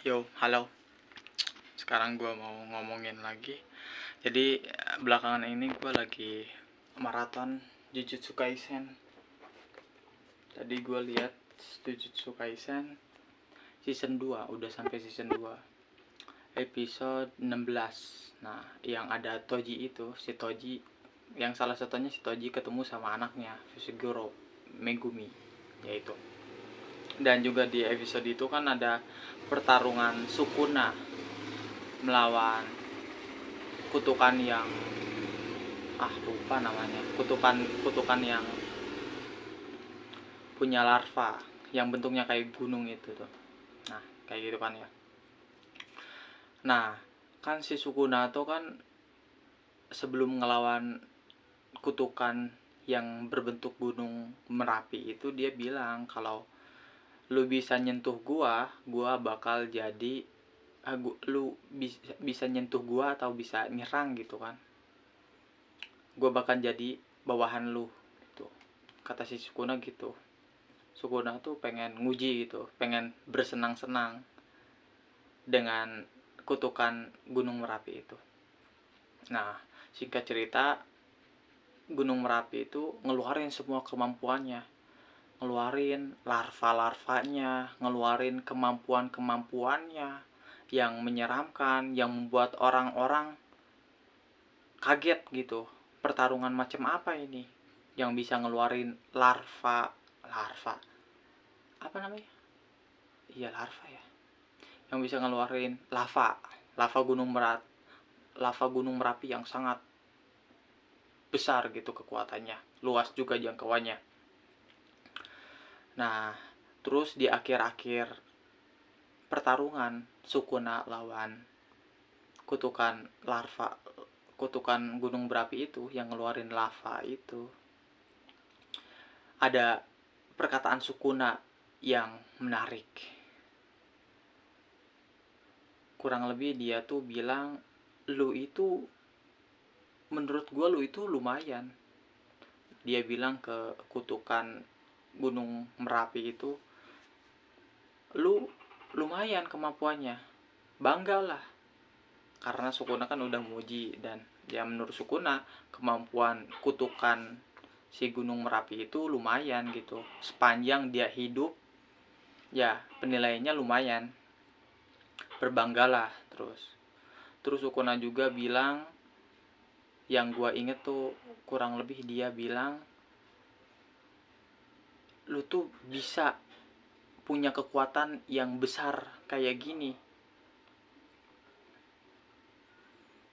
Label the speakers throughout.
Speaker 1: Yo, halo. Sekarang gue mau ngomongin lagi. Jadi belakangan ini gue lagi maraton Jujutsu Kaisen. Tadi gue lihat Jujutsu Kaisen season 2, udah sampai season 2, episode 16. Nah, yang ada Toji itu, si Toji, yang salah satunya si Toji ketemu sama anaknya, Fushiguro Megumi, yaitu. Dan juga di episode itu kan ada pertarungan Sukuna melawan kutukan yang lupa namanya, kutukan yang punya larva yang bentuknya kayak gunung itu tuh. Nah, kayak gitu kan ya. Nah, kan si Sukuna tuh kan sebelum ngelawan kutukan yang berbentuk gunung Merapi itu, dia bilang kalau lu bisa nyentuh gua bakal jadi lu bisa nyentuh gua atau bisa nyerang gitu kan, gua bakal jadi bawahan lu gitu, kata si Sukuna gitu. Sukuna tuh pengen nguji gitu, pengen bersenang-senang dengan kutukan Gunung Merapi itu. Nah, singkat cerita, Gunung Merapi itu ngeluarin semua kemampuannya, ngeluarin larva-larvanya, ngeluarin kemampuan-kemampuannya yang menyeramkan, yang membuat orang-orang kaget gitu. Pertarungan macam apa ini yang bisa ngeluarin larva apa namanya? Iya, larva ya. Yang bisa ngeluarin lava gunung Merapi yang sangat besar gitu kekuatannya, luas juga jangkauannya. Nah, terus di akhir-akhir pertarungan Sukuna lawan kutukan gunung berapi itu yang ngeluarin lava itu, ada perkataan Sukuna yang menarik. Kurang lebih dia tuh bilang, menurut gue lu itu lumayan. Dia bilang ke kutukan gunung Merapi itu, lu lumayan kemampuannya, banggalah. Karena Sukuna kan udah muji, dan ya menurut Sukuna kemampuan kutukan si gunung Merapi itu lumayan gitu. Sepanjang dia hidup, ya penilaiannya lumayan, berbanggalah. Terus Sukuna juga bilang, yang gua inget tuh kurang lebih dia bilang, lu tuh bisa punya kekuatan yang besar kayak gini.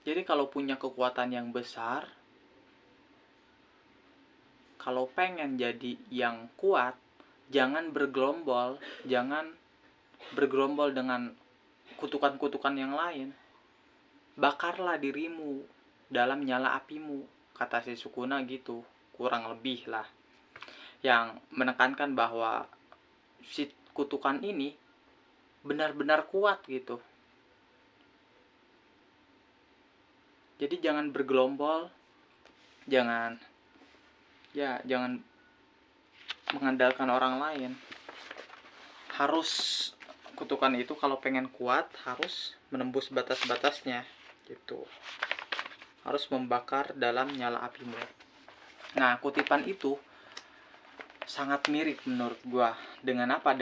Speaker 1: Jadi kalau punya kekuatan yang besar, kalau pengen jadi yang kuat, jangan bergerombol dengan kutukan-kutukan yang lain. Bakarlah dirimu dalam nyala apimu, kata si Sukuna gitu, kurang lebih lah. Yang menekankan bahwa si kutukan ini benar-benar kuat gitu. Jadi jangan bergerombol, jangan mengandalkan orang lain. Harus kutukan itu kalau pengen kuat harus menembus batas-batasnya gitu. Harus membakar dalam nyala apimu. Nah, kutipan itu sangat mirip menurut gua dengan apa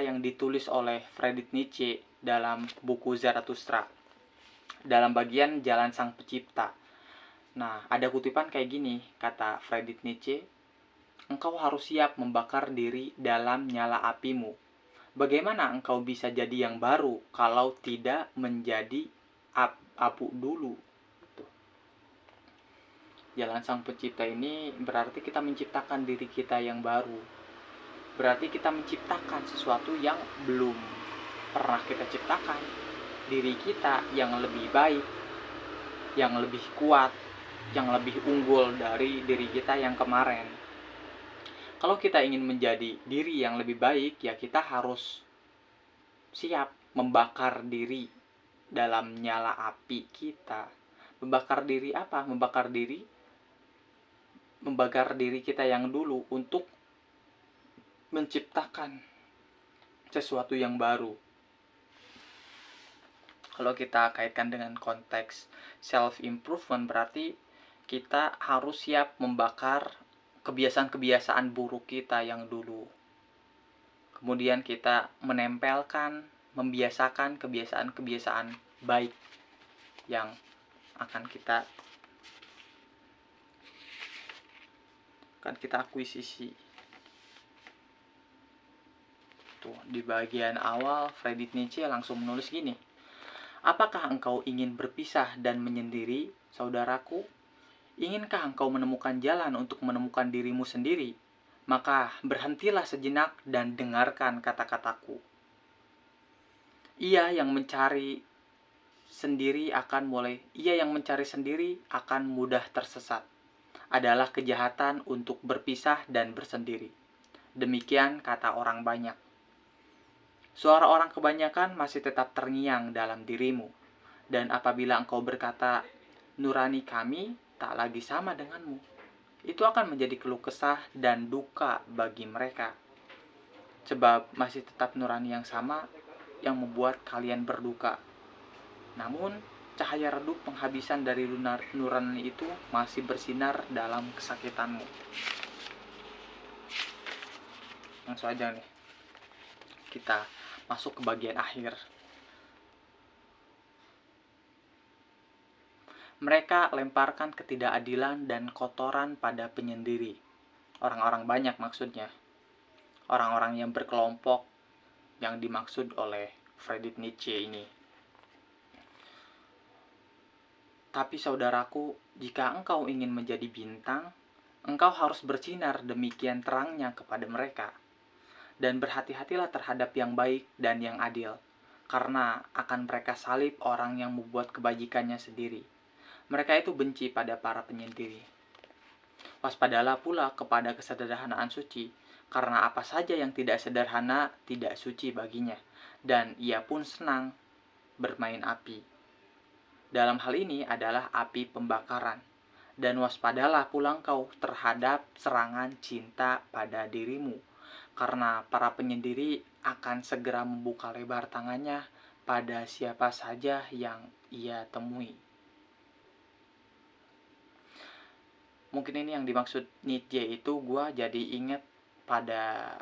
Speaker 1: yang ditulis oleh Friedrich Nietzsche dalam buku Zarathustra, dalam bagian Jalan Sang Pencipta. Nah, ada kutipan kayak gini, kata Friedrich Nietzsche, engkau harus siap membakar diri dalam nyala apimu. Bagaimana engkau bisa jadi yang baru kalau tidak menjadi apu dulu? Jalan Sang Pencipta ini berarti kita menciptakan diri kita yang baru. Berarti kita menciptakan sesuatu yang belum pernah kita ciptakan. Diri kita yang lebih baik, yang lebih kuat, yang lebih unggul dari diri kita yang kemarin. Kalau kita ingin menjadi diri yang lebih baik, ya kita harus siap membakar diri dalam nyala api kita. Membakar diri apa? Membakar diri kita yang dulu untuk menciptakan sesuatu yang baru. Kalau kita kaitkan dengan konteks self improvement, berarti kita harus siap membakar kebiasaan-kebiasaan buruk kita yang dulu. Kemudian kita menempelkan, membiasakan kebiasaan-kebiasaan baik yang akan kita akuisisi. Tuh, di bagian awal Friedrich Nietzsche langsung menulis gini: apakah engkau ingin berpisah dan menyendiri, saudaraku? Inginkah engkau menemukan jalan untuk menemukan dirimu sendiri? Maka berhentilah sejenak dan dengarkan kata-kataku. Ia yang mencari sendiri akan mudah tersesat. Adalah kejahatan untuk berpisah dan bersendiri. Demikian kata orang banyak. Suara orang kebanyakan masih tetap terngiang dalam dirimu. Dan apabila engkau berkata, nurani kami tak lagi sama denganmu, itu akan menjadi keluh kesah dan duka bagi mereka. Sebab masih tetap nurani yang sama yang membuat kalian berduka. Namun, cahaya redup penghabisan dari nurani itu masih bersinar dalam kesakitanmu. Langsung aja nih, kita masuk ke bagian akhir. Mereka lemparkan ketidakadilan dan kotoran pada penyendiri. Orang-orang banyak maksudnya. Orang-orang yang berkelompok yang dimaksud oleh Friedrich Nietzsche ini. Tapi saudaraku, jika engkau ingin menjadi bintang, engkau harus bersinar demikian terangnya kepada mereka. Dan berhati-hatilah terhadap yang baik dan yang adil, karena akan mereka salib orang yang membuat kebajikannya sendiri. Mereka itu benci pada para penyendiri. Waspadalah pula kepada kesederhanaan suci, karena apa saja yang tidak sederhana tidak suci baginya, dan ia pun senang bermain api. Dalam hal ini adalah api pembakaran. Dan waspadalah pula engkau terhadap serangan cinta pada dirimu, karena para penyendiri akan segera membuka lebar tangannya pada siapa saja yang ia temui. Mungkin ini yang dimaksud Nietzsche itu, gue jadi ingat pada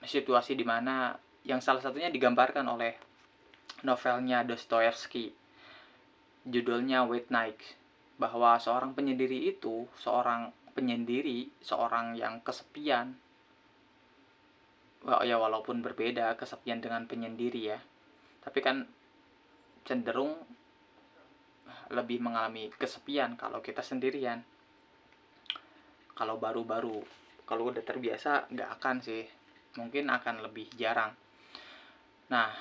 Speaker 1: situasi dimana yang salah satunya digambarkan oleh novelnya Dostoyevsky, judulnya White Nights, bahwa seorang penyendiri itu, seorang yang kesepian. Ya walaupun berbeda kesepian dengan penyendiri ya, tapi kan cenderung lebih mengalami kesepian kalau kita sendirian. Kalau kalau udah terbiasa nggak akan sih, mungkin akan lebih jarang. Nah,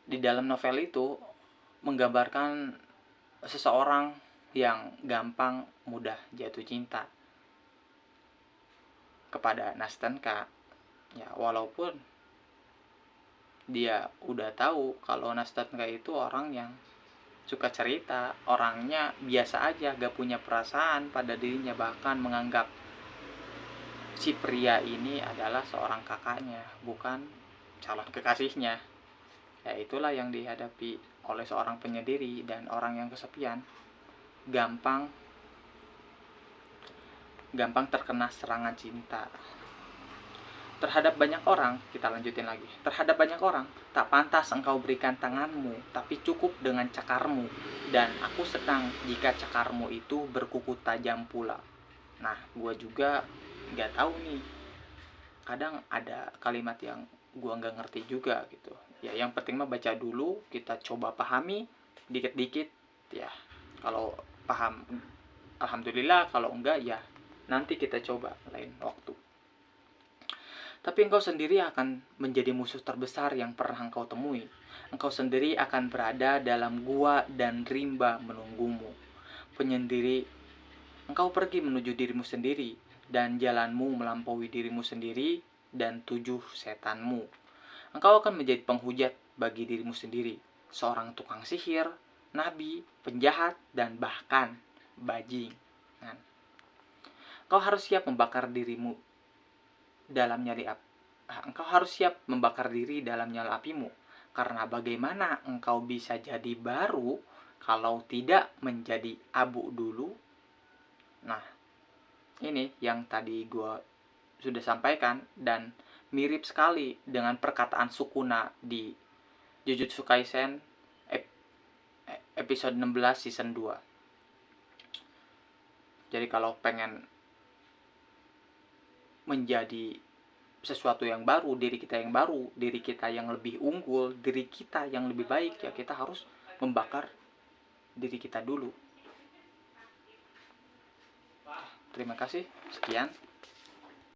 Speaker 1: di dalam novel itu menggambarkan seseorang yang gampang mudah jatuh cinta kepada Nastenka. Ya, walaupun dia udah tahu kalau Nastenka itu orang yang suka cerita, orangnya biasa aja, gak punya perasaan pada dirinya, bahkan menganggap si pria ini adalah seorang kakaknya, bukan calon kekasihnya. Ya, itulah yang dihadapi oleh seorang penyendiri dan orang yang kesepian. Gampang terkena serangan cinta. Terhadap banyak orang, kita lanjutin lagi. Terhadap banyak orang, tak pantas engkau berikan tanganmu, tapi cukup dengan cakarmu. Dan aku senang jika cakarmu itu berkuku tajam pula. Nah, gue juga gak tahu nih. Kadang ada kalimat yang gue gak ngerti juga gitu. Ya, yang penting mah baca dulu, kita coba pahami dikit-dikit. Ya, kalau paham, alhamdulillah. Kalau enggak, ya nanti kita coba lain waktu. Tapi engkau sendiri akan menjadi musuh terbesar yang pernah engkau temui. Engkau sendiri akan berada dalam gua dan rimba menunggumu. Penyendiri, engkau pergi menuju dirimu sendiri, dan jalanmu melampaui dirimu sendiri dan 7 setanmu. Engkau akan menjadi penghujat bagi dirimu sendiri, seorang tukang sihir, nabi, penjahat, dan bahkan bajingan. Engkau harus siap membakar dirimu dalam nyali api. Engkau harus siap membakar diri dalam nyala apimu, Karena bagaimana engkau bisa jadi baru kalau tidak menjadi abu dulu? Nah, ini yang tadi gue sudah sampaikan, dan mirip sekali dengan perkataan Sukuna di Jujutsu Kaisen episode 16 season 2. Jadi kalau pengen menjadi sesuatu yang baru, diri kita yang baru, diri kita yang lebih unggul, diri kita yang lebih baik, ya kita harus membakar diri kita dulu. Terima kasih, sekian.